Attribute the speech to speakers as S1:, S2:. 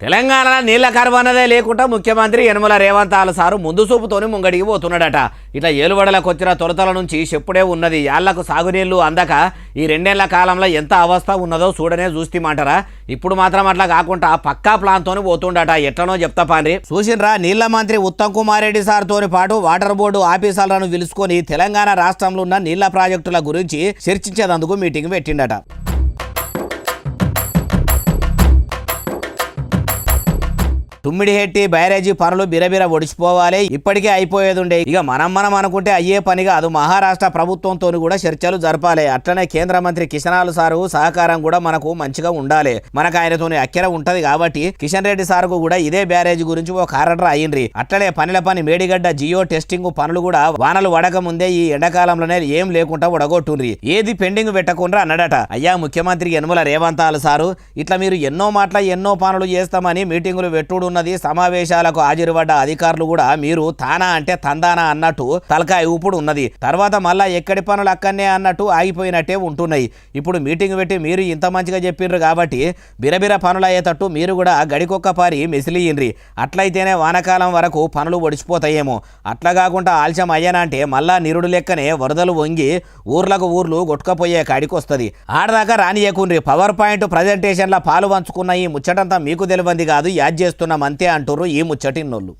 S1: తెలంగాణలో నీళ్ల కరువన్నదే లేకుండా ముఖ్యమంత్రి యనమల రేవంత్ సారు ముందు చూపుతోని ముంగడికి పోతున్నాడట. ఇట్లా ఏలుబడలకు వచ్చిన తొలతల నుంచి చెప్పుడే ఉన్నది. యాళ్లకు సాగునీళ్లు అందక ఈ రెండేళ్ల కాలంలో ఎంత అవస్థ ఉన్నదో చూడనే చూస్తీమంటారా. ఇప్పుడు మాత్రం అట్లా కాకుండా పక్కా ప్లాన్తోని పోతుండట. ఎట్లనో చెప్తా పాండ్రి. చూసినరా, నీళ్ల మంత్రి ఉత్తమ్ కుమార్ రెడ్డి సార్తోని పాటు వాటర్ బోర్డు ఆఫీసర్లను పిలుచుకొని తెలంగాణ రాష్ట్రంలో ఉన్న నీళ్ల ప్రాజెక్టుల గురించి చర్చించేందుకు మీటింగ్ పెట్టిండట. తుమ్మిడిహెట్టి బ్యారేజీ పనులు బిరబిర ఒడిచిపోవాలి, ఇప్పటికే అయిపోయేది ఉండే. ఇక మనం అనుకుంటే అయ్యే పనిగా అది మహారాష్ట్ర ప్రభుత్వంతో కూడా చర్చలు జరపాలి. అట్లనే కేంద్ర మంత్రి కిషన్ సారు సహకారం కూడా మనకు మంచిగా ఉండాలి. మనకు ఆయనతోని అక్కెర ఉంటది కాబట్టి కిషన్ రెడ్డి సార్కు కూడా ఇదే బ్యారేజీ గురించి ఒక ఆర్డర్ అయ్యిండ్రి. అట్లనే పని మేడిగడ్డ జియో టెస్టింగ్ పనులు కూడా వానలు వడక ముందే ఈ ఎండాకాలంలోనే ఏం లేకుండా ఉడగొట్టుండ్రి. ఏది పెండింగ్ పెట్టకుండా అన్నాడట. అయ్యా ముఖ్యమంత్రి యనమల రేవంత్ సారు, ఇట్లా మీరు ఎన్నో పనులు చేస్తామని మీటింగులు పెట్టుడు, సమావేశాలకు హాజరుపడ్డ అధికారులు కూడా మీరు తానా అంటే తందానా అన్నట్టు తలకాయ ఊపుడు ఉన్నది. తర్వాత మళ్ళా ఎక్కడి పనులు అక్కడనే అన్నట్టు ఆగిపోయినట్టే ఉంటున్నాయి. ఇప్పుడు మీటింగ్ పెట్టి మీరు ఇంత మంచిగా చెప్పిండ్రు కాబట్టి బిరబిర పనులు అయ్యేటట్టు మీరు కూడా గడికొక్క పారి మెసిలియ్యండ్రి. అట్లయితేనే వానకాలం వరకు పనులు ఒడిచిపోతాయేమో. అట్లా కాకుండా ఆలస్యం అయ్యానంటే మళ్ళా నిరుడు లెక్కనే వరదలు వంగి ఊర్లు గొట్టుకపోయే కాడికి వస్తుంది. ఆడదాకా రానియకుండ్రి. పవర్ పాయింట్ ప్రజెంటేషన్ల పాలు పంచుకున్న ఈ ముచ్చటంతా మీకు తెలియంది కాదు, యాద్ చేస్తున్నాం అంతే అంటుర్రు ఈ ముచ్చటిన్నోళ్ళు.